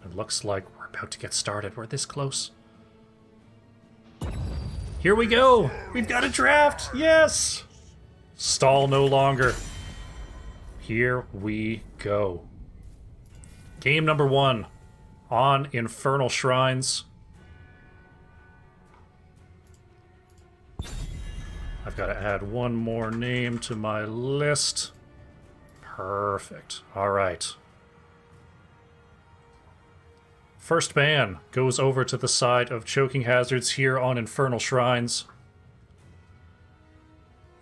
It looks like we're about to get started. We're this close. Here we go! We've got a draft! Yes! Stall no longer. Here we go. Game number 1 on Infernal Shrines. I've got to add one more name to my list. Perfect. All right. First ban goes over to the side of Choking Hazards here on Infernal Shrines.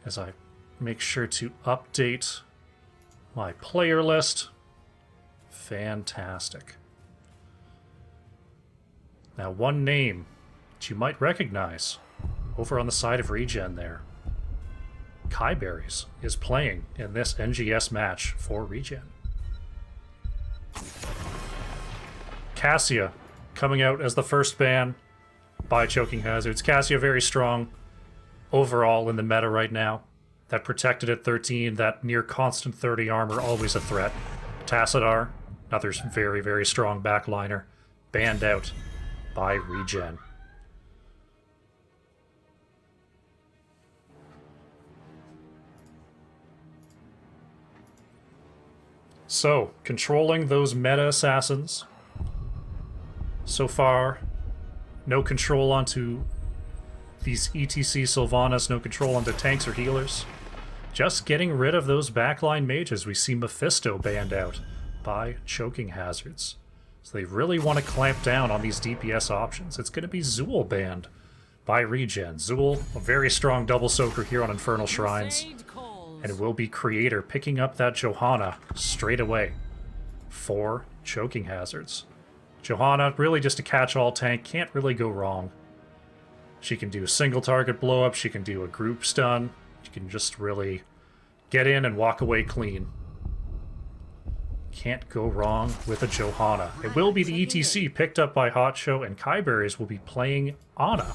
As I make sure to update my player list. Fantastic. Now, one name that you might recognize over on the side of ReGen there. Kyberries is playing in this NGS match for ReGen. Cassia coming out as the first ban by Choking Hazards. Cassia very strong overall in the meta right now. That protected at 13, that near constant 30 armor, always a threat. Tassadar, another very, very strong backliner, banned out by ReGen. So, controlling those meta assassins. So far, no control onto these ETC Sylvanas, no control onto tanks or healers. Just getting rid of those backline mages. We see Mephisto banned out by Choking Hazards. So they really want to clamp down on these DPS options. It's going to be Zool banned by ReGen. Zool, a very strong double soaker here on Infernal Shrines. And it will be Creator picking up that Johanna straight away for Choking Hazards. Johanna, really just a catch-all tank, can't really go wrong. She can do a single target blow-up, she can do a group stun, she can just really get in and walk away clean. Can't go wrong with a Johanna. It will be the ETC picked up by Hot Show, and Kyberries will be playing Ana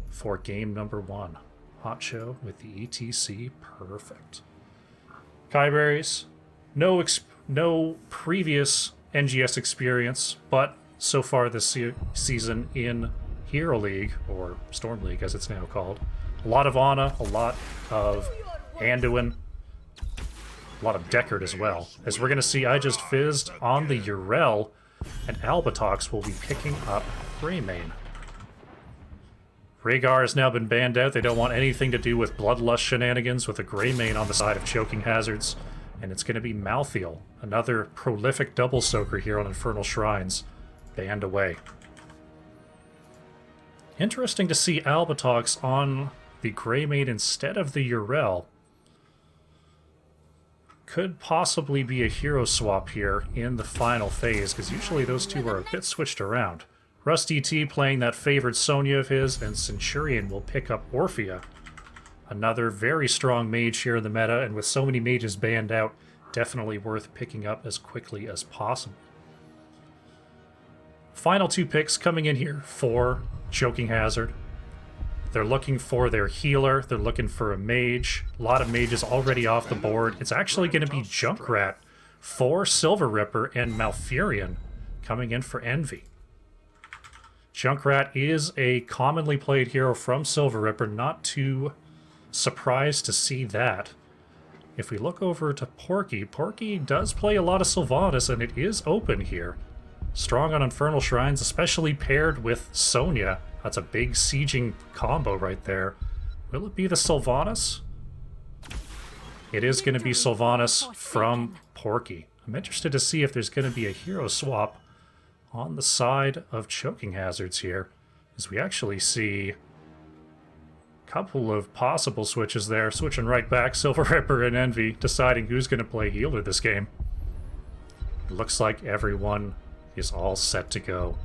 for game number 1. Hot Show with the ETC, perfect. Kyberries, no previous NGS experience, but so far this season in Hero League, or Storm League as it's now called. A lot of Ana, a lot of Anduin, a lot of Deckard as well. As we're going to see, I just fizzed on the Urel, and Albatox will be picking up Greymane. Rhaegar has now been banned out. They don't want anything to do with Bloodlust shenanigans with a Greymane on the side of Choking Hazards. And it's going to be Malthael, another prolific double soaker here on Infernal Shrines, banned away. Interesting to see Albatox on the Greymane instead of the Urel. Could possibly be a hero swap here in the final phase, because usually those two are a bit switched around. Rusty T playing that favored Sonya of his, and Centurion will pick up Orphea. Another very strong mage here in the meta, and with so many mages banned out, definitely worth picking up as quickly as possible. Final 2 picks coming in here for Choking Hazard. They're looking for their healer, they're looking for a mage. A lot of mages already off the board. It's actually going to be Junkrat for Silver Ripper and Malfurion coming in for Envy. Junkrat is a commonly played hero from Silver Ripper, not too surprised to see that. If we look over to Porky, Porky does play a lot of Sylvanas, and it is open here. Strong on Infernal Shrines, especially paired with Sonya. That's a big sieging combo right there. Will it be the Sylvanas? It is going to be Sylvanas from Porky. I'm interested to see if there's going to be a hero swap on the side of Choking Hazards here, as we actually see a couple of possible switches there, switching right back, Silver Ripper and Envy, deciding who's going to play healer this game. It looks like everyone is all set to go.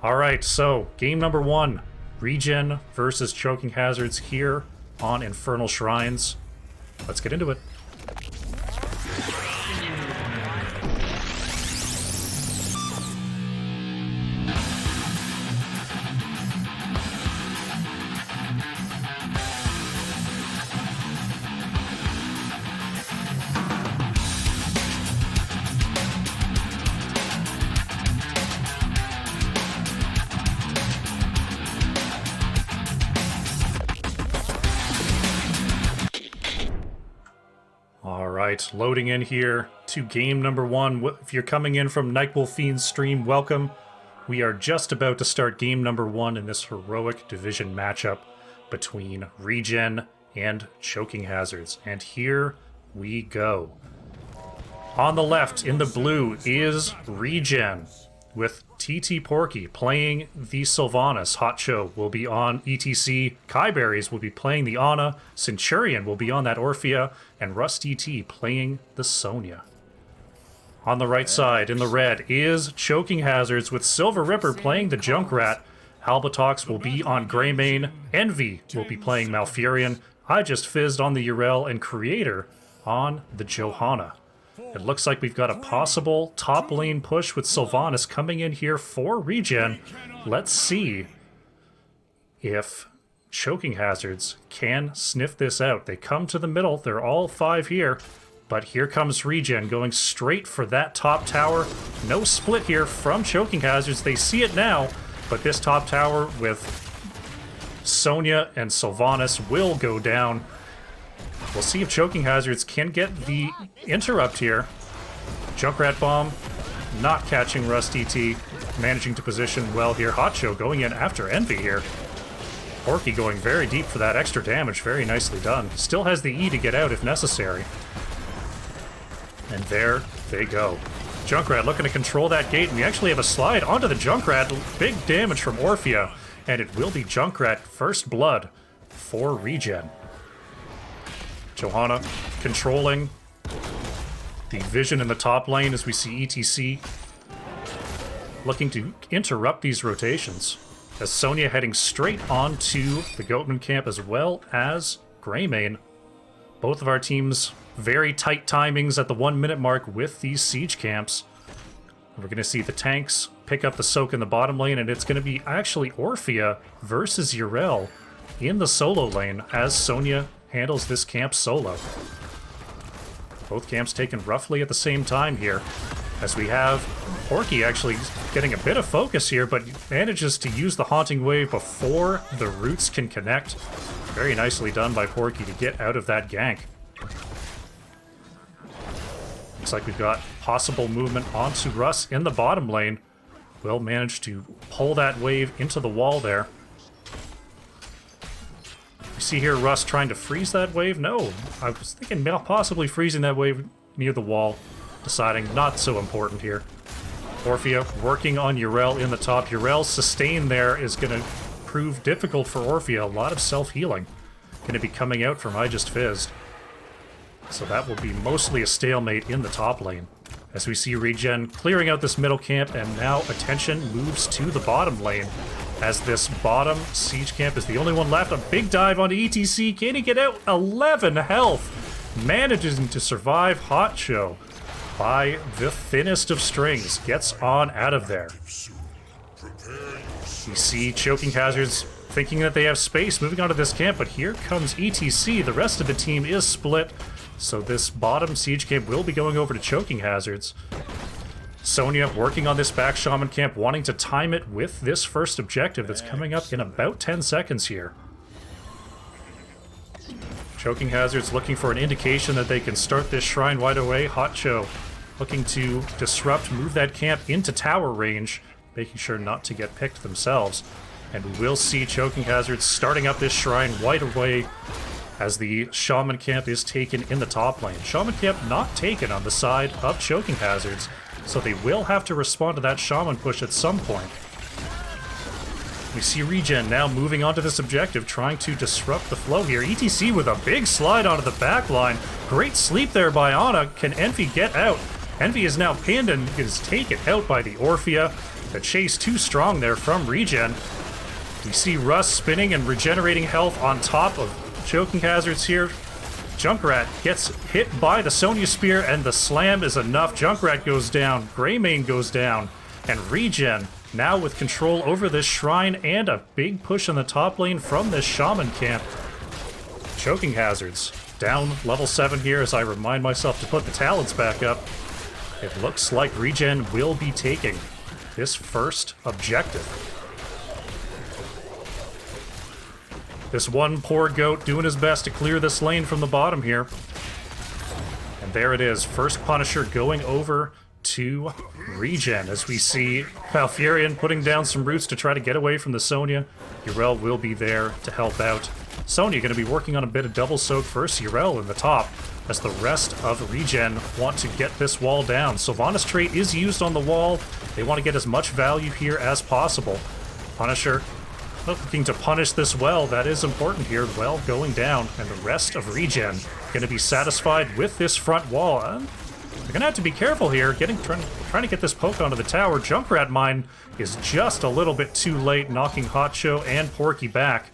Alright, so game number 1, ReGen versus Choking Hazards here on Infernal Shrines. Let's get into it. right, loading in here to game number 1. If you're coming in from Nightwolf Fiend's stream, welcome. We are just about to start game number 1 in this heroic division matchup between ReGen and Choking Hazards. And here we go. On the left, in the blue, is ReGen, with TT Porky playing the Sylvanas. Hotcho will be on ETC. Kyberries will be playing the Ana. Centurion will be on that Orphea. And Rusty T playing the Sonya. On the right side, in the red, is Choking Hazards with Silver Ripper playing the Junkrat. Albatox will be on Greymane. Envy will be playing Malfurion. I just fizzed on the Urel, and Creator on the Johanna. It looks like we've got a possible top lane push with Sylvanas coming in here for ReGen. Let's see if Choking Hazards can sniff this out. They come to the middle. They're all 5 here. But here comes ReGen going straight for that top tower. No split here from Choking Hazards. They see it now. But this top tower with Sonya and Sylvanas will go down. We'll see if Choking Hazards can get the interrupt here. Junkrat Bomb not catching Rusty T. Managing to position well here. Hotcho going in after Envy here. Porky going very deep for that extra damage. Very nicely done. Still has the E to get out if necessary. And there they go. Junkrat looking to control that gate, and we actually have a slide onto the Junkrat. Big damage from Orphea, and it will be Junkrat first blood for ReGen. Johanna controlling the vision in the top lane as we see ETC looking to interrupt these rotations. As Sonya heading straight onto the Goatman camp as well as Greymane. Both of our teams very tight timings at the 1 minute mark with these siege camps. We're going to see the tanks pick up the soak in the bottom lane, and it's going to be actually Orphea versus Urel in the solo lane as Sonya handles this camp solo. Both camps taken roughly at the same time here, as we have Porky actually getting a bit of focus here, but manages to use the Haunting Wave before the roots can connect. Very nicely done by Porky to get out of that gank. Looks like we've got possible movement onto Russ in the bottom lane. Will manage to pull that wave into the wall there. You see here Russ trying to freeze that wave? No, I was thinking possibly freezing that wave near the wall. Deciding not so important here. Orphea working on Urel in the top. Urel's sustain there is going to prove difficult for Orphea. A lot of self-healing going to be coming out from I Just Fizzed. So that will be mostly a stalemate in the top lane. As we see ReGen clearing out this middle camp, and now attention moves to the bottom lane. As this bottom siege camp is the only one left. A big dive onto ETC. Can he get out? 11 health. Managing to survive. Hotcho by the thinnest of strings. Gets on out of there. We see Choking Hazards thinking that they have space moving onto this camp, but here comes ETC. The rest of the team is split. So this bottom siege camp will be going over to Choking Hazards. Sonya working on this back Shaman camp, wanting to time it with this first objective that's coming up in about 10 seconds here. Choking Hazards looking for an indication that they can start this shrine right away. Hotcho looking to disrupt, move that camp into tower range, making sure not to get picked themselves. And we will see Choking Hazards starting up this shrine right away as the Shaman camp is taken in the top lane. Shaman camp not taken on the side of Choking Hazards, so they will have to respond to that Shaman push at some point. We see ReGen now moving onto this objective, trying to disrupt the flow here. ETC with a big slide onto the back line. Great sleep there by Ana. Can Envy get out? Envy is now pinned and is taken out by the Orphea. The chase too strong there from ReGen. We see Russ spinning and regenerating health on top of Choking Hazards here. Junkrat gets hit by the Sonya Spear, and the slam is enough. Junkrat goes down, Greymane goes down, and ReGen now with control over this shrine and a big push in the top lane from this Shaman camp. Choking Hazards down level 7 here as I remind myself to put the talents back up. It looks like ReGen will be taking this first objective. This one poor goat doing his best to clear this lane from the bottom here. And And there it is, first Punisher going over to ReGen, as we see Malfurion putting down some roots to try to get away from the Sonya. Yrel will be there to help out. Sonya going to be working on a bit of double soak first. Yrel in the top, as the rest of ReGen want to get this wall down. Sylvanas trait is used on the wall. They want to get as much value here as possible. Punisher looking to punish this well. That is important here. Well going down, and the rest of ReGen going to be satisfied with this front wall. They're going to have to be careful here, trying to get this poke onto the tower. Junkrat Mine is just a little bit too late, knocking Hotcho and Porky back.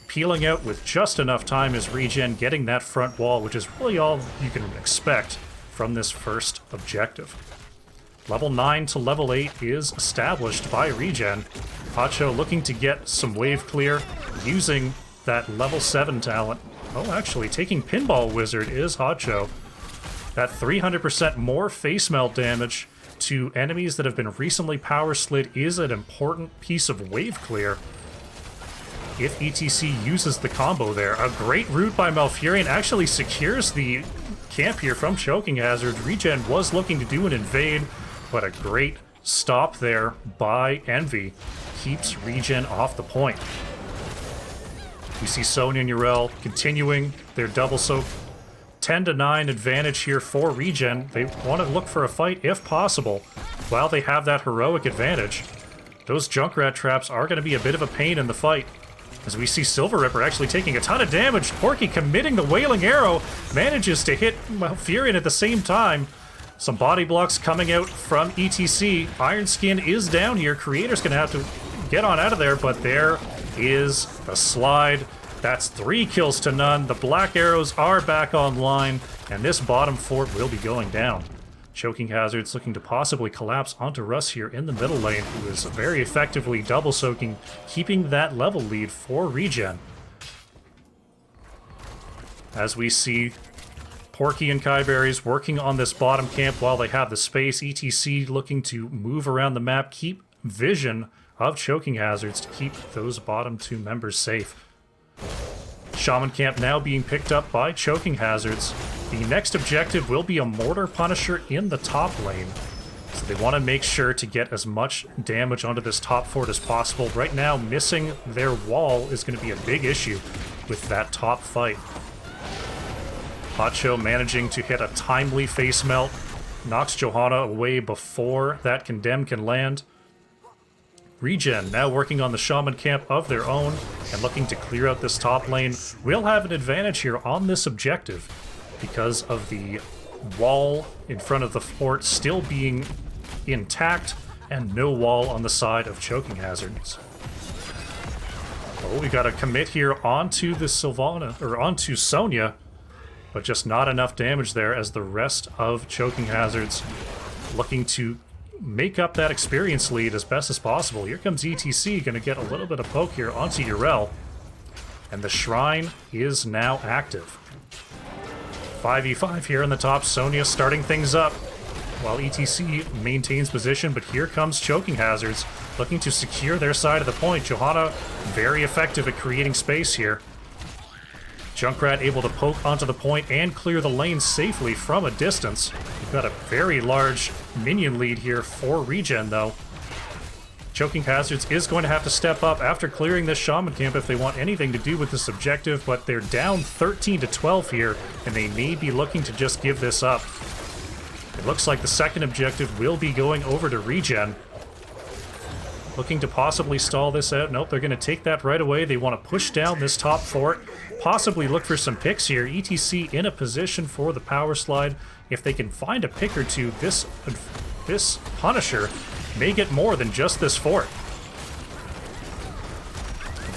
Peeling out with just enough time is ReGen getting that front wall, which is really all you can expect from this first objective. Level 9 to level 8 is established by ReGen. Hotcho looking to get some wave clear using that level 7 talent. Oh, actually, taking Pinball Wizard is Hotcho. That 300% more face melt damage to enemies that have been recently power slid is an important piece of wave clear. If ETC uses the combo there, a great route by Malfurion actually secures the camp here from Choking Hazard. ReGen was looking to do an invade, but a great stop there by Envy keeps ReGen off the point. We see Sonya and Yrel continuing their double soak. 10-9 advantage here for ReGen. They want to look for a fight if possible while they have that heroic advantage. Those Junkrat traps are going to be a bit of a pain in the fight, as we see Silver Ripper actually taking a ton of damage. Porky committing the Wailing Arrow, manages to hit Malfurion at the same time. Some body blocks coming out from ETC. Iron Skin is down here. Creator's going to have to get on out of there, but there is the slide. That's 3 kills to none. The Black Arrows are back online, and this bottom fort will be going down. Choking Hazard's looking to possibly collapse onto Russ here in the middle lane, who is very effectively double soaking, keeping that level lead for ReGen. As we see Porky and Kyberries working on this bottom camp while they have the space. ETC looking to move around the map, keep vision of Choking Hazards to keep those bottom 2 members safe. Shaman camp now being picked up by Choking Hazards. The next objective will be a Mortar Punisher in the top lane. So they want to make sure to get as much damage onto this top fort as possible. Right now, missing their wall is going to be a big issue with that top fight. Hotcho managing to hit a timely face melt. Knocks Johanna away before that condemn can land. ReGen now working on the Shaman camp of their own and looking to clear out this top lane. Will have an advantage here on this objective because of the wall in front of the fort still being intact and no wall on the side of Choking Hazards. Oh, we got a commit here onto the Sylvana, or onto Sonya, but just not enough damage there as the rest of Choking Hazards looking to make up that experience lead as best as possible. Here comes ETC, going to get a little bit of poke here onto Yrel. And the Shrine is now active. 5v5 here in the top. Sonya starting things up while ETC maintains position, but here comes Choking Hazards looking to secure their side of the point. Johanna very effective at creating space here. Junkrat able to poke onto the point and clear the lane safely from a distance. We've got a very large minion lead here for ReGen, though. Choking Hazards is going to have to step up after clearing this Shaman camp if they want anything to do with this objective, but they're down 13 to 12 here, and they may be looking to just give this up. It looks like the second objective will be going over to ReGen. Looking to possibly stall this out. Nope, they're going to take that right away. They want to push down this top fort, possibly look for some picks here. ETC in a position for the power slide. If they can find a pick or two, this Punisher may get more than just this fort.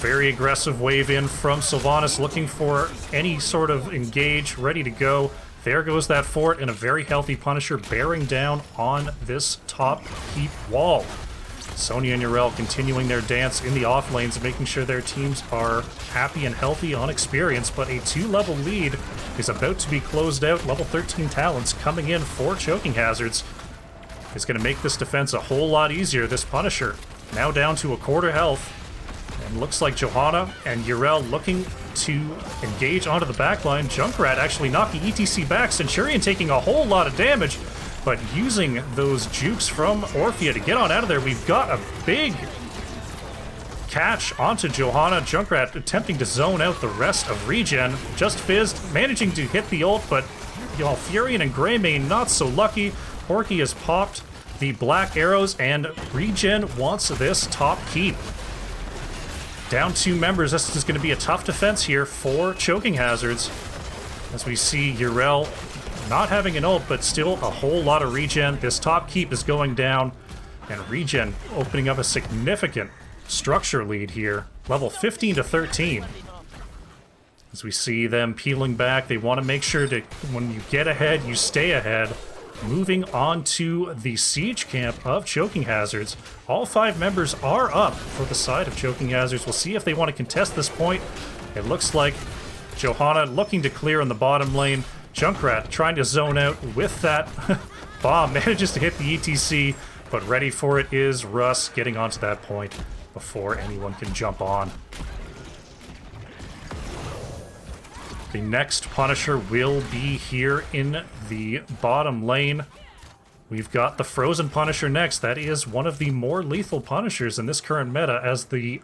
Very aggressive wave in from Sylvanas, looking for any sort of engage, ready to go. There goes that fort, and a very healthy Punisher bearing down on this top keep wall. Sonya and Yrel continuing their dance in the off lanes, making sure their teams are happy and healthy on experience, but a 2-level lead is about to be closed out. Level 13 talents coming in for Choking Hazards is going to make this defense a whole lot easier. This Punisher now down to a quarter health, And looks like Johanna and Yrel looking to engage onto the backline. Junkrat actually knocking ETC back. Centurion taking a whole lot of damage, but using those jukes from Orphea to get on out of there. We've got a big catch onto Johanna. Junkrat attempting to zone out the rest of ReGen. Just fizzed, managing to hit the ult, but Furion and Greymane not so lucky. Porky has popped the black arrows, and ReGen wants this top keep. Down 2 members. This is going to be a tough defense here for Choking Hazards, as we see Yrel not having an ult, but still a whole lot of regen. This top keep is going down, and ReGen opening up a significant structure lead here. Level 15 to 13. As we see them peeling back, they want to make sure that when you get ahead, you stay ahead. Moving on to the siege camp of Choking Hazards. All 5 members are up for the side of Choking Hazards. We'll see if they want to contest this point. It looks like Johanna looking to clear in the bottom lane. Junkrat trying to zone out with that bomb. Manages to hit the ETC, but ready for it is Russ, getting onto that point before anyone can jump on. The next Punisher will be here in the bottom lane. We've got the Frozen Punisher next. That is one of the more lethal Punishers in this current meta, as the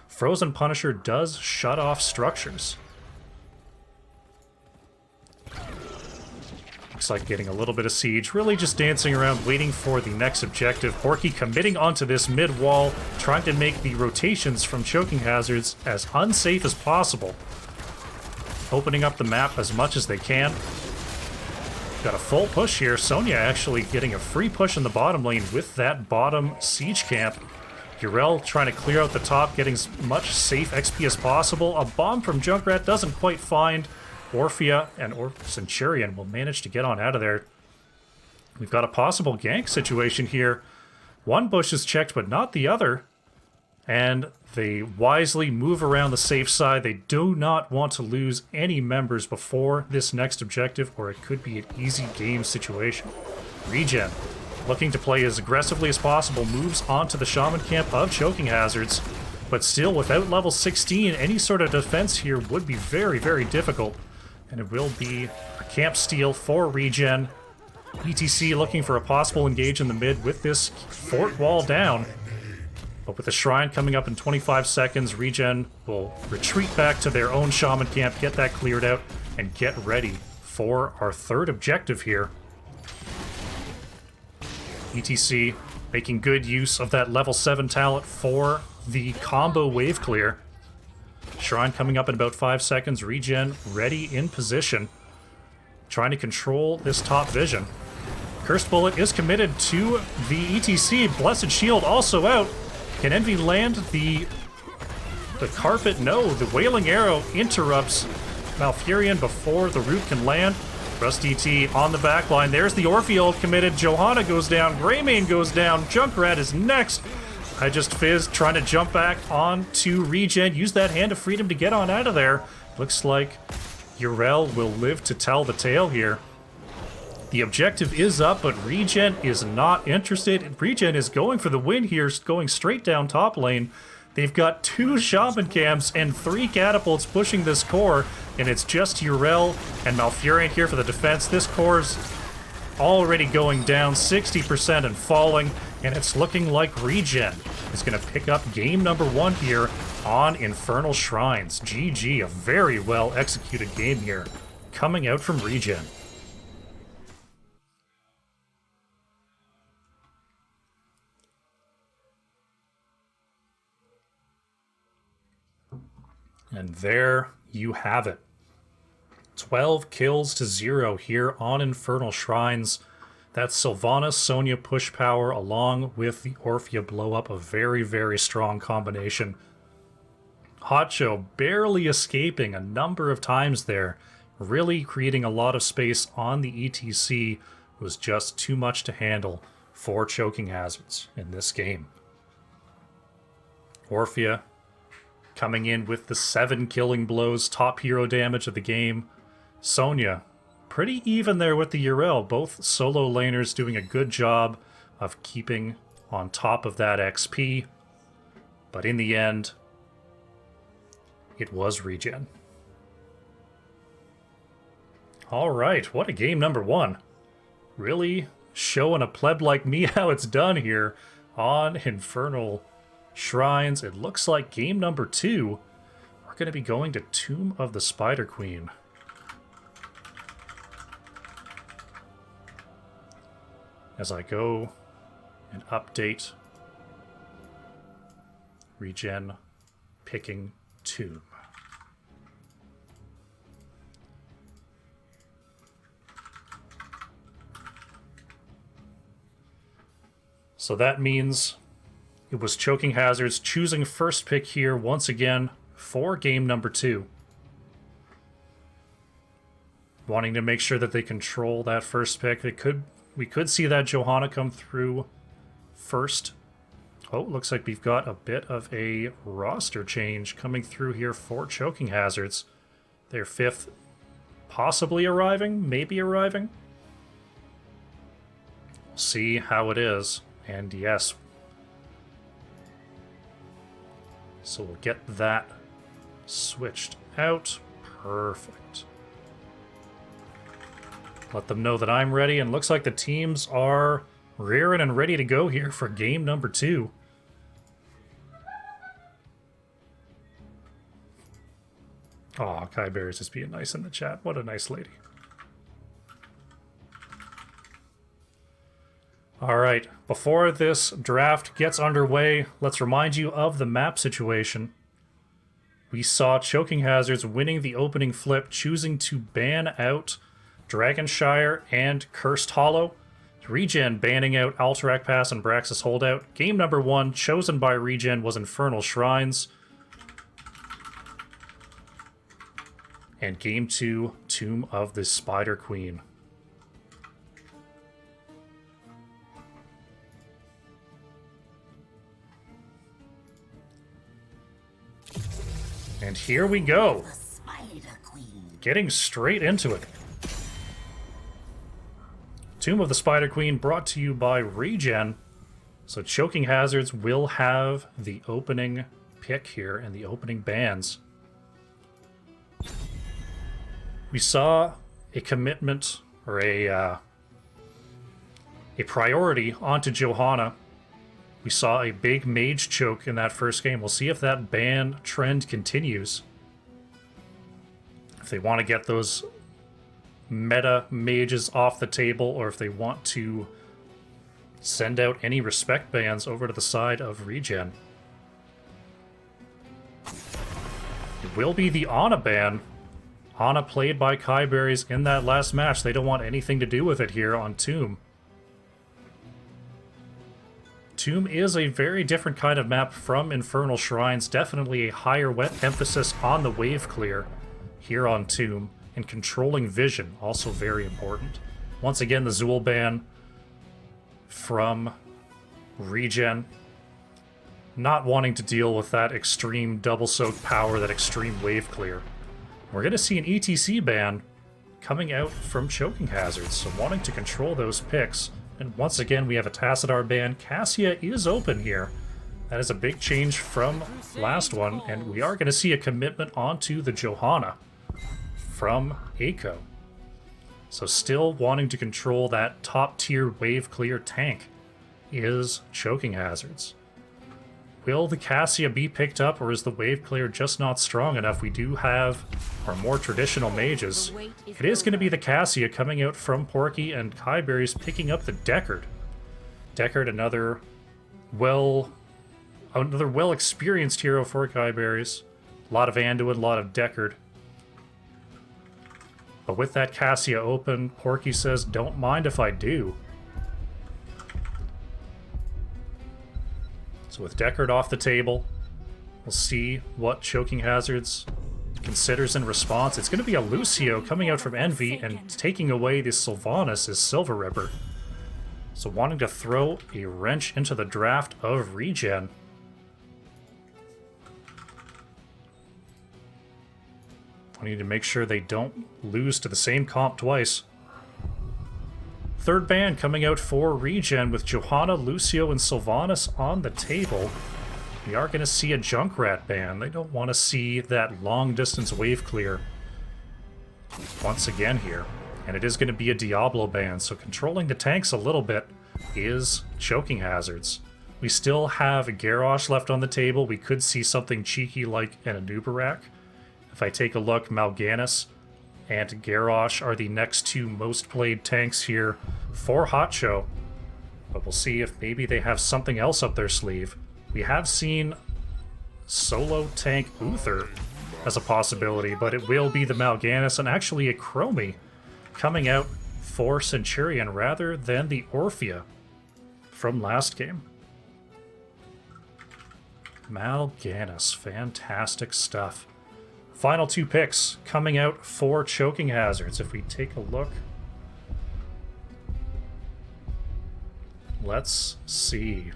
Frozen Punisher does shut off structures. Looks like getting a little bit of siege, really just dancing around, waiting for the next objective. Porky committing onto this mid wall, trying to make the rotations from Choking Hazards as unsafe as possible. Opening up the map as much as they can. Got a full push here. Sonya actually getting a free push in the bottom lane with that bottom siege camp. Yrel trying to clear out the top, getting as much safe XP as possible. A bomb from Junkrat doesn't quite find Orphea, and Centurion will manage to get on out of there. We've got a possible gank situation here. One bush is checked, but not the other. And they wisely move around the safe side. They do not want to lose any members before this next objective, or it could be an easy game situation. ReGen, looking to play as aggressively as possible, moves onto the Shaman camp of Choking Hazards, but still without level 16, any sort of defense here would be very, very difficult, and it will be a camp steal for ReGen. ETC looking for a possible engage in the mid with this fort wall down. But with the Shrine coming up in 25 seconds, ReGen will retreat back to their own Shaman camp, get that cleared out, and get ready for our third objective here. ETC making good use of that level 7 talent for the combo wave clear. Shrine coming up in about 5 seconds, ReGen ready in position, trying to control this top vision. Cursed Bullet is committed to the ETC. Blessed Shield also out. Can Envy land the carpet? No, the Wailing Arrow interrupts Malfurion before the root can land. Rusty T on the backline. There's the Orphea ult committed. Johanna goes down. Greymane goes down. Junkrat is next. I just fizzed, trying to jump back onto ReGen. Use that Hand of Freedom to get on out of there. Looks like Yrel will live to tell the tale here. The objective is up, but ReGen is not interested. ReGen is going for the win here, going straight down top lane. They've got 2 Shaman camps and 3 catapults pushing this core, and it's just Yrel and Malfurion here for the defense. This core's already going down 60% and falling, and it's looking like ReGen is going to pick up game number 1 here on Infernal Shrines. GG, a very well executed game here coming out from ReGen. And there you have it. 12 kills to 0 here on Infernal Shrines. That's Sylvanas, Sonya push power along with the Orphea blow up. A very, very strong combination. Hotcho barely escaping a number of times there. Really creating a lot of space on the ETC. Was just too much to handle for Choking Hazards in this game. Orphea coming in with the 7 killing blows, top hero damage of the game. Sonya, pretty even there with the Yrel. Both solo laners doing a good job of keeping on top of that XP. But in the end, It was ReGen. All right, what a game number one. Really showing a pleb like me how it's done here on Infernal Shrines. It looks like game number two, we're going to be going to Tomb of the Spider Queen. As I go and update ReGen picking Tomb. So that means it was Choking Hazards choosing first pick here once again for game number two. Wanting to make sure that they control that first pick. We could see that Johanna come through first. Oh, looks like we've got a bit of a roster change coming through here for Choking Hazards. Their fifth possibly arriving, maybe arriving. We'll see how it is. And yes. So we'll get that switched out. Perfect. Let them know that I'm ready, and looks like the teams are rearing and ready to go here for game number two. Aw, Kai Bear's just being nice in the chat. What a nice lady. Alright, before this draft gets underway, let's remind you of the map situation. We saw Choking Hazards winning the opening flip, choosing to ban out Dragonshire and Cursed Hollow. ReGen banning out Alterac Pass and Braxis Holdout. Game number one, chosen by ReGen, was Infernal Shrines. And game two, Tomb of the Spider Queen. And here we go. Getting straight into it. Tomb of the Spider Queen brought to you by ReGen. So Choking Hazards will have the opening pick here and the opening bans. We saw a commitment or a priority onto Johanna. We saw a big mage choke in that first game. We'll see if that ban trend continues. If they want to get those meta mages off the table, or if they want to send out any respect bans over to the side of ReGen. It will be the Ana ban. Ana played by Kai Berries in that last match. They don't want anything to do with it here on Tomb. Tomb is a very different kind of map from Infernal Shrines. Definitely a higher emphasis on the wave clear here on Tomb. And controlling vision, also very important. Once again, the Zool ban from ReGen. Not wanting to deal with that extreme double soak power, that extreme wave clear. We're going to see an ETC ban coming out from Choking Hazards, so wanting to control those picks. And once again, we have a Tassadar ban. Cassia is open here. That is a big change from last one, and we are going to see a commitment onto the Johanna from Eiko. So still wanting to control that top-tier wave clear tank is Choking Hazards. Will the Cassia be picked up, or is the wave clear just not strong enough? We do have our more traditional mages. It is going to be the Cassia coming out from Porky, and Kai Berries picking up the Deckard. Deckard, another well-experienced hero for Kai Berries. A lot of Anduin, a lot of Deckard. But with that Cassia open, Porky says, don't mind if I do. So with Deckard off the table, we'll see what Choking Hazards considers in response. It's going to be a Lucio coming out from Envy, and taking away the Sylvanas is Silver Ripper. So wanting to throw a wrench into the draft of ReGen. Wanting to make sure they don't lose to the same comp twice. Third ban coming out for ReGen with Johanna, Lucio, and Sylvanas on the table. We are going to see a Junkrat ban. They don't want to see that long-distance wave clear once again here. And it is going to be a Diablo ban, so controlling the tanks a little bit is choking hazards. We still have Garrosh left on the table. We could see something cheeky like an Anubarak. If I take a look, Mal'Ganis and Garrosh are the next two most played tanks here for Hot Show. But we'll see if maybe they have something else up their sleeve. We have seen solo tank Uther as a possibility, but it will be the Mal'Ganis and actually a Chromie coming out for Centurion rather than the Orphea from last game. Mal'Ganis, fantastic stuff. Final two picks coming out for choking hazards. If we take a look, let's see.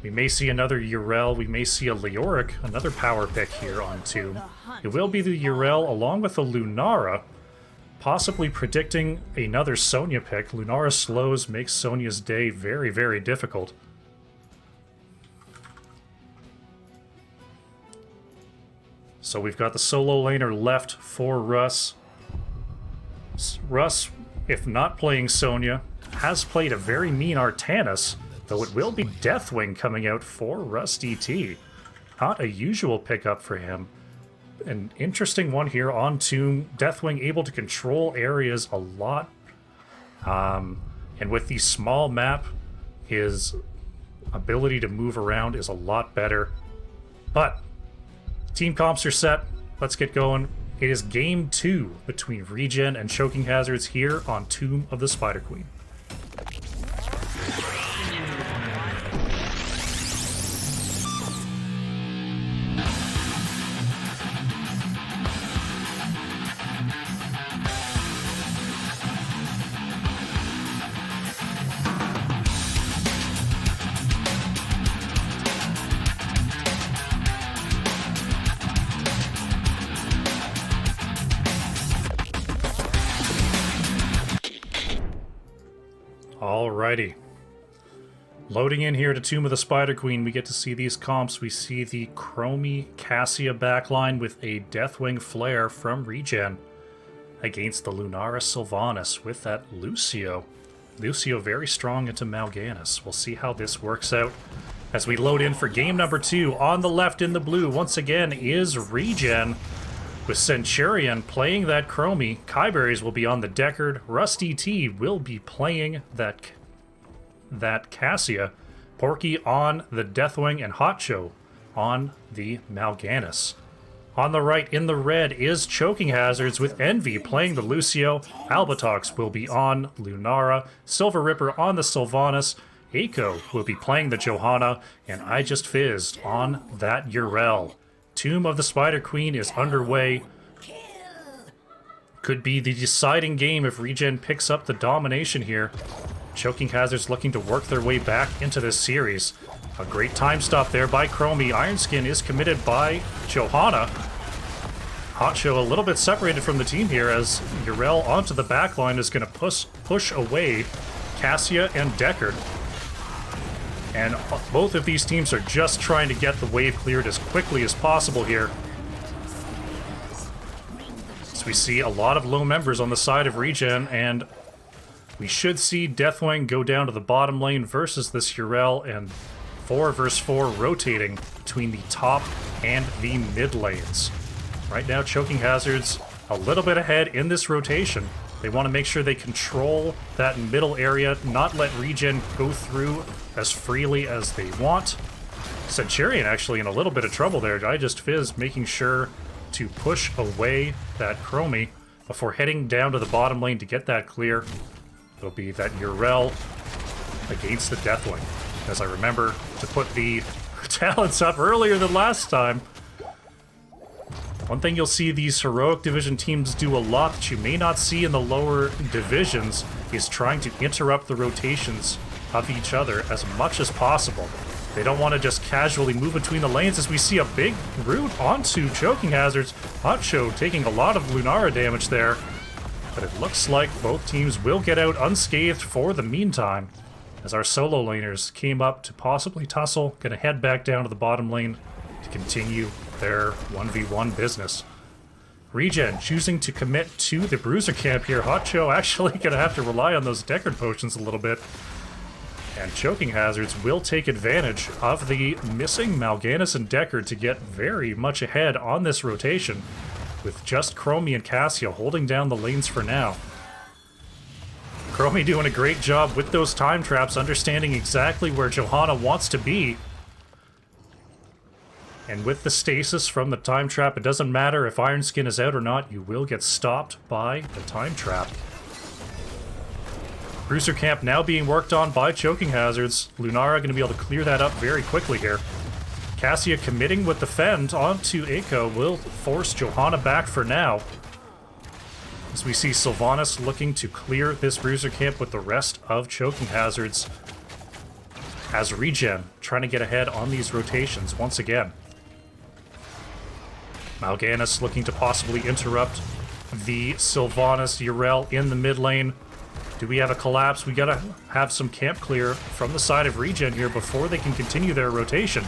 We may see another Yrel, we may see a Leoric, another power pick here on Tomb. It will be the Yrel along with a Lunara, possibly predicting another Sonya pick. Lunara slows, makes Sonya's day very, very difficult. So we've got the solo laner left for Russ. Russ, if not playing Sonya, has played a very mean Artanis, though it will be Deathwing coming out for Russ DT. Not a usual pickup for him. An interesting one here on Tomb. Deathwing able to control areas a lot. And with the small map, his ability to move around is a lot better. But team comps are set. Let's get going. It is game 2 between ReGen and Choking Hazards here on Tomb of the Spider Queen. Alrighty. Loading in here to Tomb of the Spider Queen, we get to see these comps. We see the Chromie Cassia backline with a Deathwing Flare from ReGen against the Lunara Sylvanas with that Lucio. Lucio very strong into Mal'Ganis. We'll see how this works out as we load in for game number 2. On the left in the blue, once again, is ReGen with Centurion playing that Chromie. Kyberries will be on the Deckard. Rusty T will be playing that Cassia. Porky on the Deathwing, and Hot Show on the Mal'Ganis. On the right in the red is Choking Hazards with Envy playing the Lucio. Albatox will be on Lunara. Silver Ripper on the Sylvanas. Aiko will be playing the Johanna. And I Just Fizzed on that Yrel. Tomb of the Spider Queen is underway. Could be the deciding game if ReGen picks up the domination here. Choking Hazards looking to work their way back into this series. A great time stop there by Chromie. Ironskin is committed by Johanna. Hot Show a little bit separated from the team here as Yrel onto the backline is going to push away Cassia and Deckard. And both of these teams are just trying to get the wave cleared as quickly as possible here. So we see a lot of low members on the side of ReGen, and we should see Deathwing go down to the bottom lane versus this Yrel, and 4 versus 4 rotating between the top and the mid lanes. Right now, Choking Hazards a little bit ahead in this rotation. They want to make sure they control that middle area, not let ReGen go through as freely as they want. Centurion actually in a little bit of trouble there. I Just Fizz making sure to push away that Chromie before heading down to the bottom lane to get that clear. It'll be that Yrel against the Deathwing. As I remember to put the talents up earlier than last time. One thing you'll see these Heroic Division teams do a lot that you may not see in the lower divisions is trying to interrupt the rotations of each other as much as possible. They don't want to just casually move between the lanes as we see a big root onto Choking Hazards. Hot Show taking a lot of Lunara damage there. But it looks like both teams will get out unscathed for the meantime. as our solo laners came up to possibly tussle, gonna head back down to the bottom lane to continue their 1v1 business. ReGen choosing to commit to the bruiser camp here. Hotcho actually gonna have to rely on those Deckard potions a little bit. And Choking Hazards will take advantage of the missing Mal'Ganis and Deckard to get very much ahead on this rotation, with just Chromie and Cassia holding down the lanes for now. Chromie doing a great job with those time traps, understanding exactly where Johanna wants to be. And with the stasis from the time trap, it doesn't matter if Iron Skin is out or not, you will get stopped by the time trap. Bruiser camp now being worked on by Choking Hazards. Lunara going to be able to clear that up very quickly here. Cassia committing with the Fend onto Eiko will force Johanna back for now. As we see Sylvanas looking to clear this Bruiser camp with the rest of Choking Hazards. As ReGen trying to get ahead on these rotations once again. Mal'Ganis looking to possibly interrupt the Sylvanas Yrel in the mid lane. Do we have a collapse? We gotta have some camp clear from the side of ReGen here before they can continue their rotation.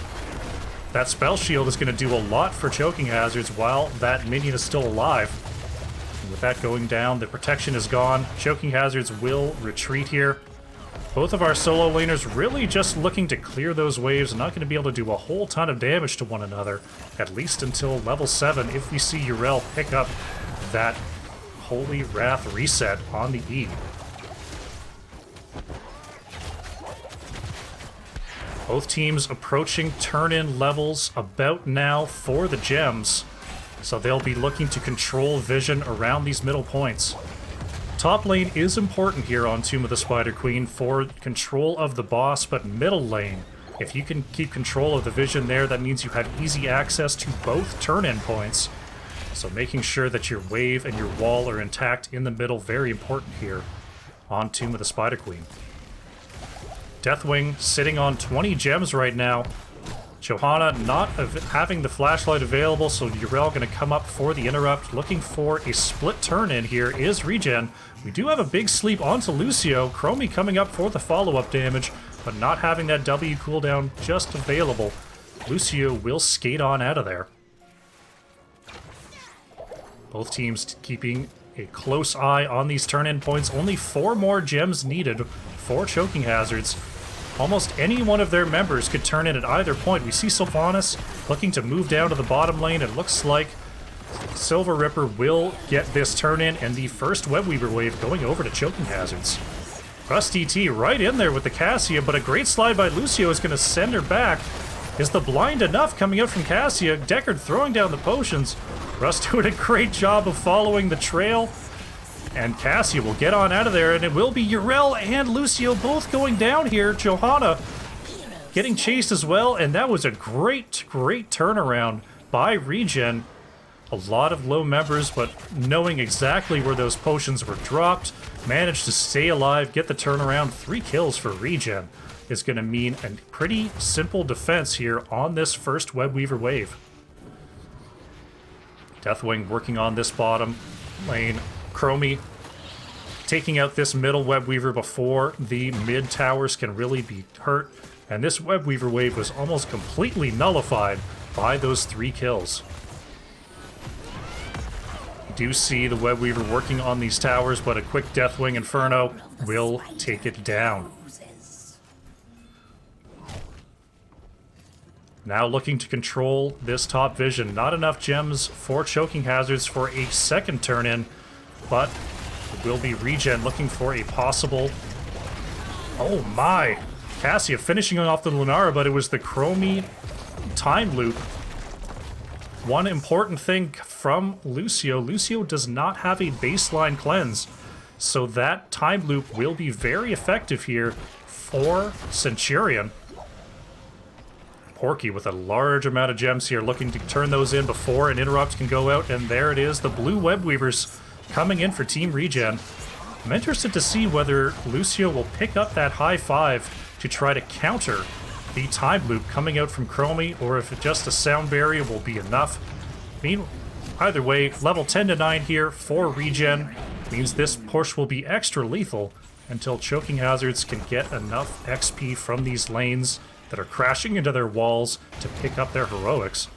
That spell shield is gonna do a lot for Choking Hazards while that minion is still alive. And with that going down, the protection is gone. Choking Hazards will retreat here. Both of our solo laners really just looking to clear those waves, not going to be able to do a whole ton of damage to one another, at least until level 7 if we see Yrel pick up that Holy Wrath reset on the E. Both teams approaching turn-in levels about now for the gems, so they'll be looking to control vision around these middle points. Top lane is important here on Tomb of the Spider Queen for control of the boss, but middle lane, if you can keep control of the vision there, that means you have easy access to both turn-in points. So making sure that your wave and your wall are intact in the middle, very important here on Tomb of the Spider Queen. Deathwing sitting on 20 gems right now. Johanna not having the flashlight available, so Yrel going to come up for the interrupt. Looking for a split turn in here is ReGen. We do have a big sleep onto Lucio. Chromie coming up for the follow-up damage, but not having that W cooldown just available. Lucio will skate on out of there. Both teams keeping a close eye on these turn-in points. Only 4 more gems needed for Choking Hazards. Almost any one of their members could turn in at either point. We see Sylvanas looking to move down to the bottom lane. It looks like Silver Ripper will get this turn in, and the first Webweaver wave going over to Choking Hazards. Rusty T right in there with the Cassia, but a great slide by Lucio is going to send her back. Is the blind enough coming out from Cassia? Deckard throwing down the potions. Russ doing a great job of following the trail. And Cassia will get on out of there, and it will be Yrel and Lucio both going down here. Johanna getting chased as well, and that was a great, great turnaround by ReGen. A lot of low members, but knowing exactly where those potions were dropped, managed to stay alive, get the turnaround. 3 kills for ReGen is going to mean a pretty simple defense here on this first Webweaver wave. Deathwing working on this bottom lane. Chromie taking out this middle Webweaver before the mid towers can really be hurt. And this Webweaver wave was almost completely nullified by those 3 kills. You do see the Webweaver working on these towers, but a quick Deathwing Inferno will take it down. Now looking to control this top vision. Not enough gems for Choking Hazards for a second turn-in, but it will be ReGen looking for a possible... Oh my! Cassia finishing off the Lunara, but it was the Chromie time loop. One important thing from Lucio. Lucio does not have a baseline cleanse, so that time loop will be very effective here for Centurion. Porky with a large amount of gems here, looking to turn those in before an interrupt can go out, and there it is, the blue Webweavers coming in for Team ReGen. I'm interested to see whether Lucio will pick up that high 5 to try to counter the time loop coming out from Chromie, or if just a sound barrier will be enough. Either way, level 10 to 9 here for ReGen means this push will be extra lethal until Choking Hazards can get enough XP from these lanes that are crashing into their walls to pick up their heroics.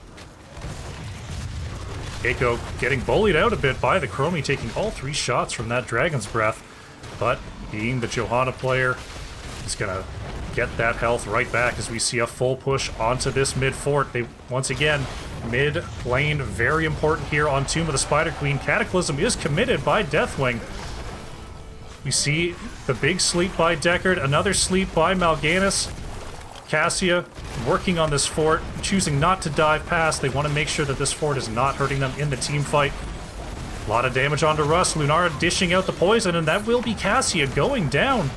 Keiko getting bullied out a bit by the Chromie, taking all 3 shots from that Dragon's Breath, but being the Johanna player, he's gonna get that health right back as we see a full push onto this mid fort. They, once again, mid lane, very important here on Tomb of the Spider Queen. Cataclysm is committed by Deathwing. We see the big sleep by Deckard, another sleep by Mal'Ganis. Cassia working on this fort, choosing not to dive past. They want to make sure that this fort is not hurting them in the team fight. A lot of damage onto Russ. Lunara dishing out the poison, and that will be Cassia going down.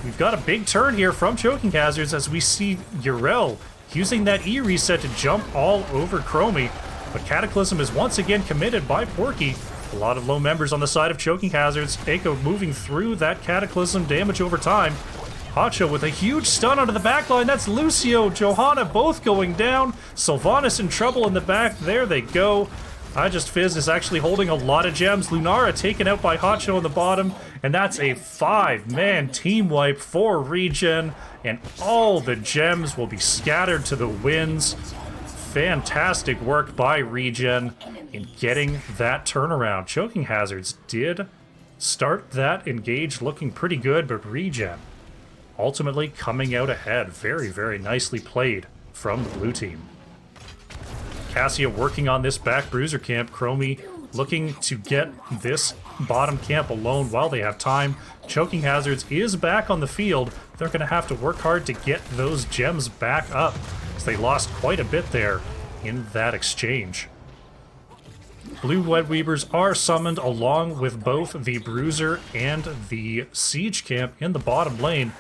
We've got a big turn here from Choking Hazards as we see Yrel using that E reset to jump all over Chromie. But Cataclysm is once again committed by Porky. A lot of low members on the side of Choking Hazards. Eiko moving through that Cataclysm damage over time. Hacho with a huge stun onto the backline. That's Lucio, Johanna both going down. Sylvanas in trouble in the back. There they go. I Just Fizz is actually holding a lot of gems. Lunara taken out by Hacho on the bottom. And that's a 5-man team wipe for ReGen. And all the gems will be scattered to the winds. Fantastic work by ReGen in getting that turnaround. Choking Hazards did start that engage looking pretty good, but ReGen ultimately coming out ahead. Very, very nicely played from the blue team. Cassia working on this back bruiser camp. Chromie looking to get this bottom camp alone while they have time. Choking Hazards is back on the field. They're going to have to work hard to get those gems back up, as they lost quite a bit there in that exchange. Blue Wed Weavers are summoned along with both the bruiser and the siege camp in the bottom lane.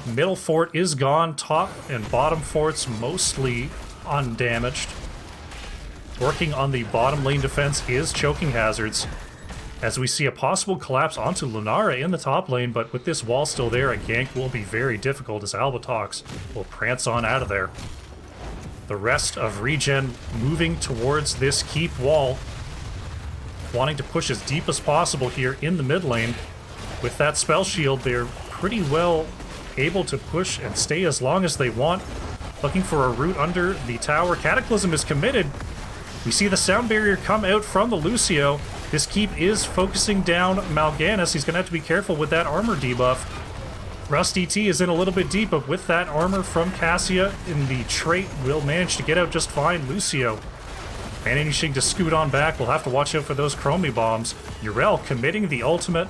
Middle fort is gone. Top and bottom forts mostly undamaged. Working on the bottom lane defense is Choking Hazards, as we see a possible collapse onto Lunara in the top lane, but with this wall still there, a gank will be very difficult as Albatox will prance on out of there. The rest of ReGen moving towards this keep wall, wanting to push as deep as possible here in the mid lane. With that spell shield, they're pretty well able to push and stay as long as they want. Looking for a route under the tower. Cataclysm is committed. We see the sound barrier come out from the Lucio. This keep is focusing down Mal'Ganis. He's going to have to be careful with that armor debuff. Rusty T is in a little bit deep, but with that armor from Cassia in the trait, will manage to get out just fine. Lucio managing to scoot on back. We'll have to watch out for those Chromie bombs. Yrel committing the ultimate.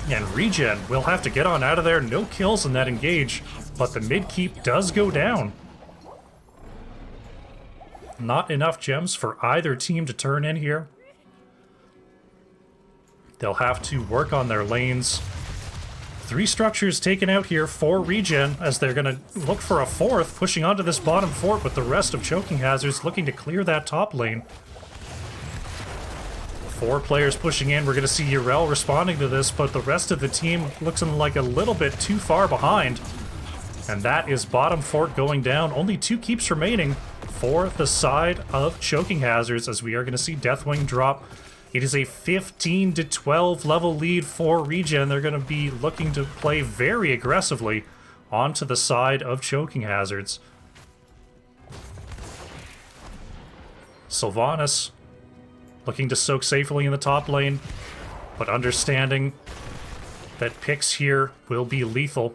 And ReGen will have to get on out of there. No kills in that engage, but the mid keep does go down. Not enough gems for either team to turn in here. They'll have to work on their lanes. 3 structures taken out here for ReGen, as they're going to look for a 4th, pushing onto this bottom fort with the rest of Choking Hazards looking to clear that top lane. 4 players pushing in. We're going to see Yrel responding to this, but the rest of the team looks like a little bit too far behind. And that is bottom fort going down. Only 2 keeps remaining for the side of Choking Hazards, as we are going to see Deathwing drop. It is a 15-12 level lead for ReGen. They're going to be looking to play very aggressively onto the side of Choking Hazards. Sylvanas looking to soak safely in the top lane, but understanding that picks here will be lethal.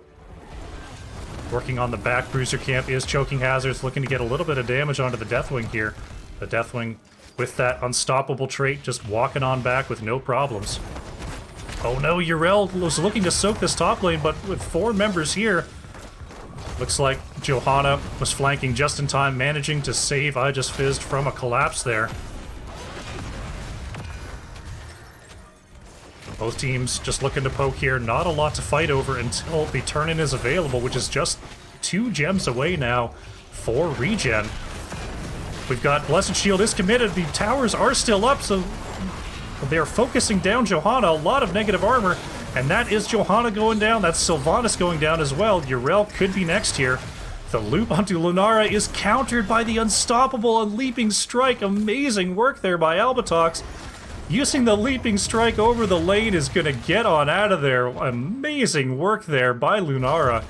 Working on the back bruiser camp is Choking Hazards, looking to get a little bit of damage onto the Deathwing here. The Deathwing with that unstoppable trait just walking on back with no problems. Oh no, Yrel was looking to soak this top lane, but with 4 members here, looks like Johanna was flanking just in time, managing to save I Just Fizzed from a collapse there. Both teams just looking to poke here. Not a lot to fight over until the turn-in is available, which is just 2 gems away now for ReGen. We've got Blessed Shield is committed. The towers are still up, so they're focusing down Johanna. A lot of negative armor, and that is Johanna going down. That's Sylvanas going down as well. Yrel could be next here. The loop onto Lunara is countered by the unstoppable and leaping strike. Amazing work there by Albatox. using the leaping strike over the lane is going to get on out of there. Amazing work there by Lunara.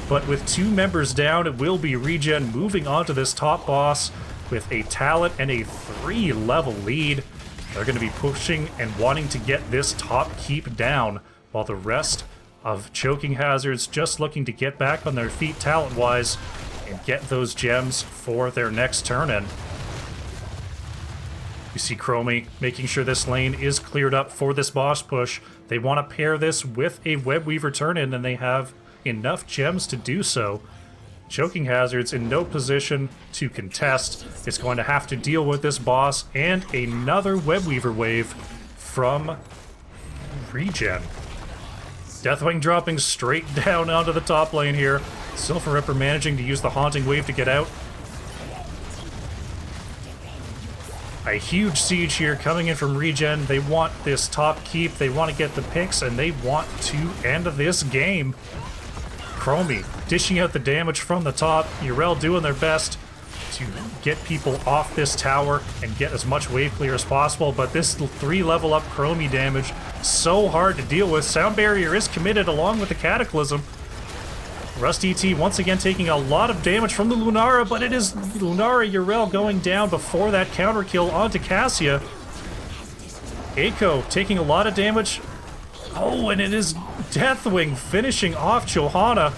But with 2 members down, it will be ReGen moving on to this top boss with a talent and a 3-level lead. They're going to be pushing and wanting to get this top keep down, while the rest of Choking Hazards just looking to get back on their feet talent-wise and get those gems for their next turn-in. You see Chromie making sure this lane is cleared up for this boss push. They want to pair this with a Web Weaver turn-in, and they have enough gems to do so. Choking Hazards in no position to contest. It's going to have to deal with this boss and another Web Weaver wave from ReGen. Deathwing dropping straight down onto the top lane here. Silver Ripper managing to use the Haunting Wave to get out. A huge siege here coming in from ReGen. They want this top keep, they want to get the picks, and they want to end this game. Chromie dishing out the damage from the top. Urel doing their best to get people off this tower and get as much wave clear as possible, but this 3-level up Chromie damage, so hard to deal with. Sound Barrier is committed along with the Cataclysm. Rusty T once again taking a lot of damage from the Lunara, but it is Lunara Urel going down before that counter kill onto Cassia. Eiko taking a lot of damage. Oh, and it is Deathwing finishing off Johanna.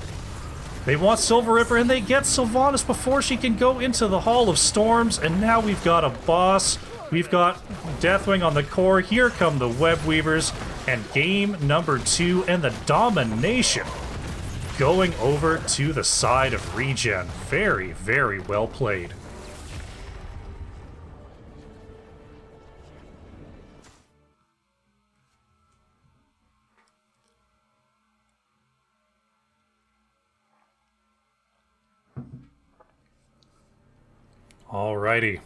They want Silver Ripper, and they get Sylvanas before she can go into the Hall of Storms, and now we've got a boss. We've got Deathwing on the core. Here come the Web Weavers, and game number 2, and the domination going over to the side of ReGen. Very, very well played. Alrighty.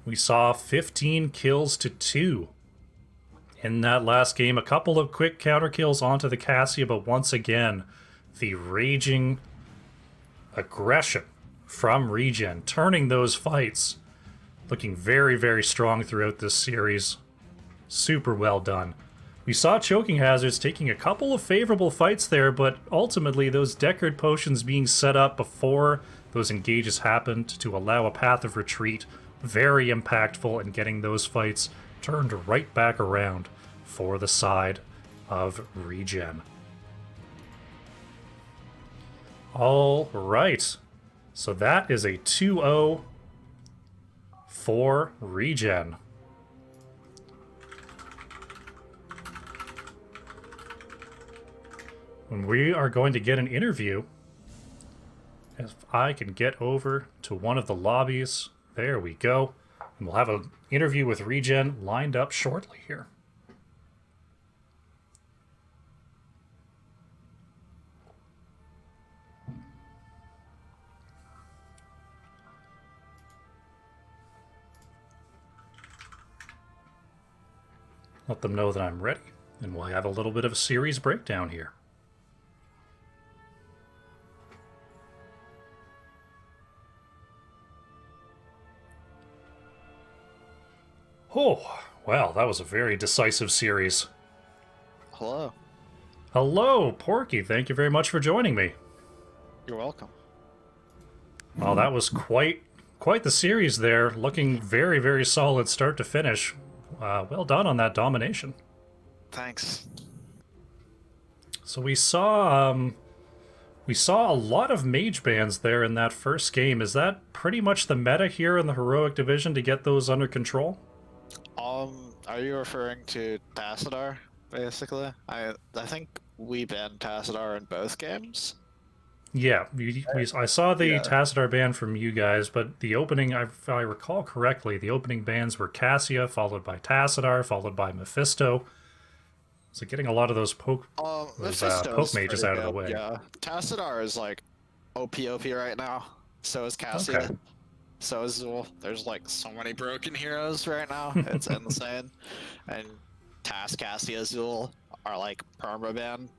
We saw 15 kills to 2 in that last game. A couple of quick counter kills onto the Cassia, but once again, the raging aggression from ReGen, turning those fights, looking very, very strong throughout this series. Super well done. We saw Choking Hazards taking a couple of favorable fights there, but ultimately those Deckard potions being set up before those engages happened to allow a path of retreat, very impactful in getting those fights turned right back around for the side of ReGen. All right, so that is a 2-0 for ReGen. When we are going to get an interview, if I can get over to one of the lobbies, there we go. And we'll have an interview with ReGen lined up shortly here. Let them know that I'm ready, and we'll have a little bit of a series breakdown here. Oh, well, that was a very decisive series. Hello. Hello, Porky. Thank you very much for joining me. You're welcome. Well, that was quite the series there. Looking very, very solid start to finish. Well done on that domination. Thanks. So we saw a lot of mage bans there in that first game. Is that pretty much the meta here in the heroic division to get those under control? Are you referring to Tassadar, basically? I think we banned Tassadar in both games. Yeah, I saw the Tassadar ban from you guys, but the opening, if I recall correctly, the opening bans were Cassia, followed by Tassadar, followed by Mephisto. So getting a lot of those poke mages out of the way. Yeah, Tassadar is like OP right now. So is Cassia. Okay. So is Zul. There's like so many broken heroes right now. It's insane. And Cassia, Zul are like permaban.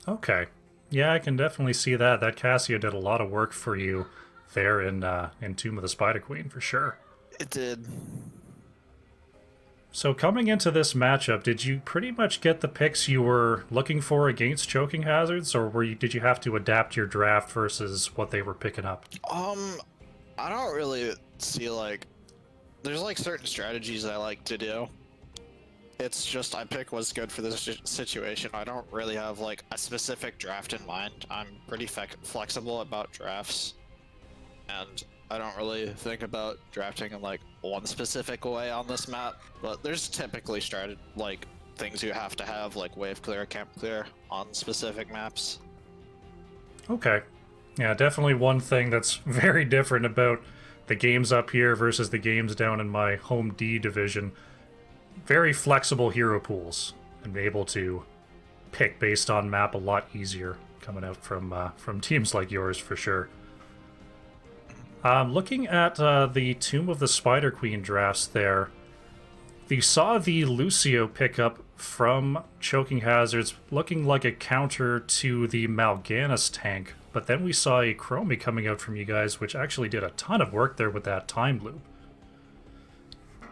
Okay. Yeah, I can definitely see that. That Cassia did a lot of work for you there in Tomb of the Spider Queen, for sure. It did. So coming into this matchup, did you pretty much get the picks you were looking for against choking hazards, or did you have to adapt your draft versus what they were picking up? I don't really see like there's like certain strategies I like to do. It's just I pick what's good for this situation. I don't really have like a specific draft in mind. I'm pretty flexible about drafts, and I don't really think about drafting in like one specific way on this map. But there's typically like things you have to have, like wave clear, camp clear on specific maps. Okay. Yeah, definitely one thing that's very different about the games up here versus the games down in my home D division. Very flexible hero pools and able to pick based on map a lot easier coming out from teams like yours for sure. Looking at the Tomb of the Spider Queen drafts there, you saw the Lucio pickup from Choking Hazards looking like a counter to the Mal'Ganis tank, but then we saw a Chromie coming out from you guys, which actually did a ton of work there with that time loop.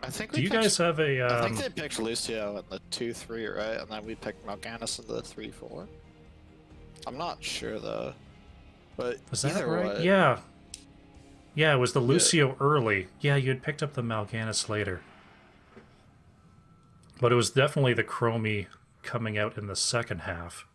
I think Do you guys have a... I think they picked Lucio in the 2-3, right? And then we picked Mal'Ganis in the 3-4. I'm not sure, though. But Was that either right? way... Yeah. Yeah, it was the Lucio early. Yeah, you had picked up the Mal'Ganis later. But it was definitely the Chromie coming out in the second half.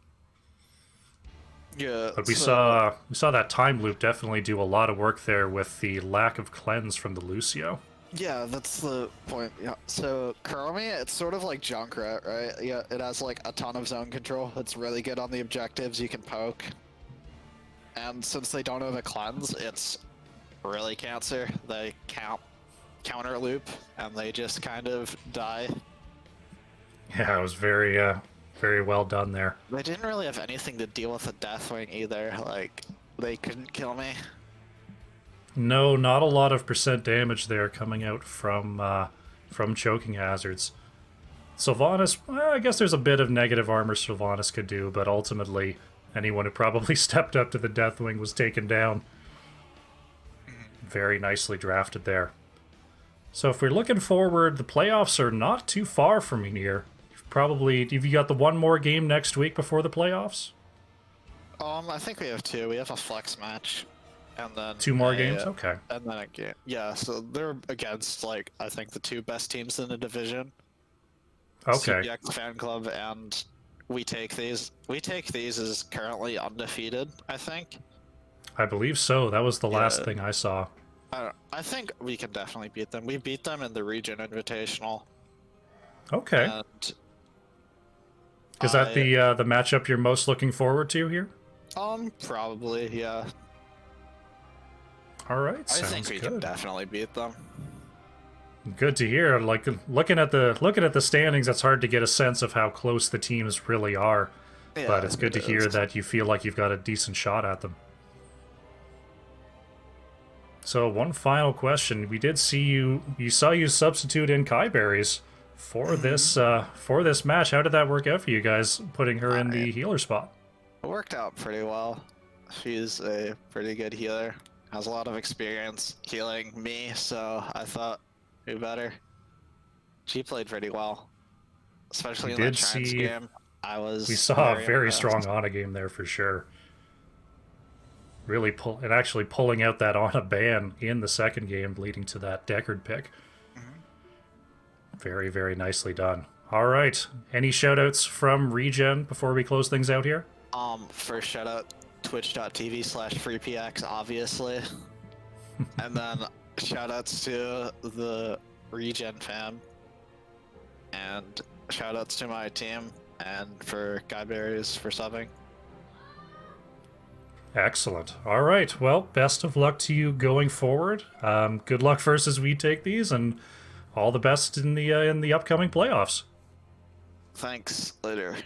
Yeah, But we saw that time loop definitely do a lot of work there with the lack of cleanse from the Lucio. Yeah, that's the point. Yeah. So Chromie, it's sort of like Junkrat, right? Yeah, it has like a ton of zone control. It's really good on the objectives. You can poke, and since they don't have a cleanse, it's really cancer. They counter loop, and they just kind of die. Yeah, it was very very well done there. They didn't really have anything to deal with a Deathwing either. Like they couldn't kill me. No, not a lot of percent damage there coming out from Choking Hazards. Sylvanas, well, I guess there's a bit of negative armor Sylvanas could do, but ultimately anyone who probably stepped up to the Deathwing was taken down. Very nicely drafted there. So if we're looking forward, the playoffs are not too far from here. Have you got the one more game next week before the playoffs? I think we have two. We have a flex match. And then two more games? Okay. And then a game. Yeah, so they're against, like, I think the two best teams in the division. Okay. CBX Fan Club, and We Take These. We Take These is currently undefeated, I think. I believe so. That was the last thing I saw. I think we can definitely beat them. We beat them in the ReGen Invitational. Okay. And is that the matchup you're most looking forward to here? Probably, yeah. All right, I think we can definitely beat them. Good to hear. Like looking at the standings, it's hard to get a sense of how close the teams really are. Yeah, but it's good to hear that you feel like you've got a decent shot at them. So one final question: we did see you saw you substitute in Kai Berries for this match. How did that work out for you guys? Putting her in the healer spot. It worked out pretty well. She's a pretty good healer. Has a lot of experience healing me, so I thought do better. She played pretty well, especially in the Giants game. We saw a very strong Ana game there for sure. Really actually pulling out that Ana ban in the second game, leading to that Deckard pick. Very, very nicely done. All right, any shoutouts from ReGen before we close things out here? First shout out twitch.tv/freepx, obviously. And then shoutouts to the ReGen fam. And shoutouts to my team and for Guy Berries for subbing. Excellent. All right. Well, best of luck to you going forward. Good luck first as we take these, and all the best in the upcoming playoffs. Thanks. Later.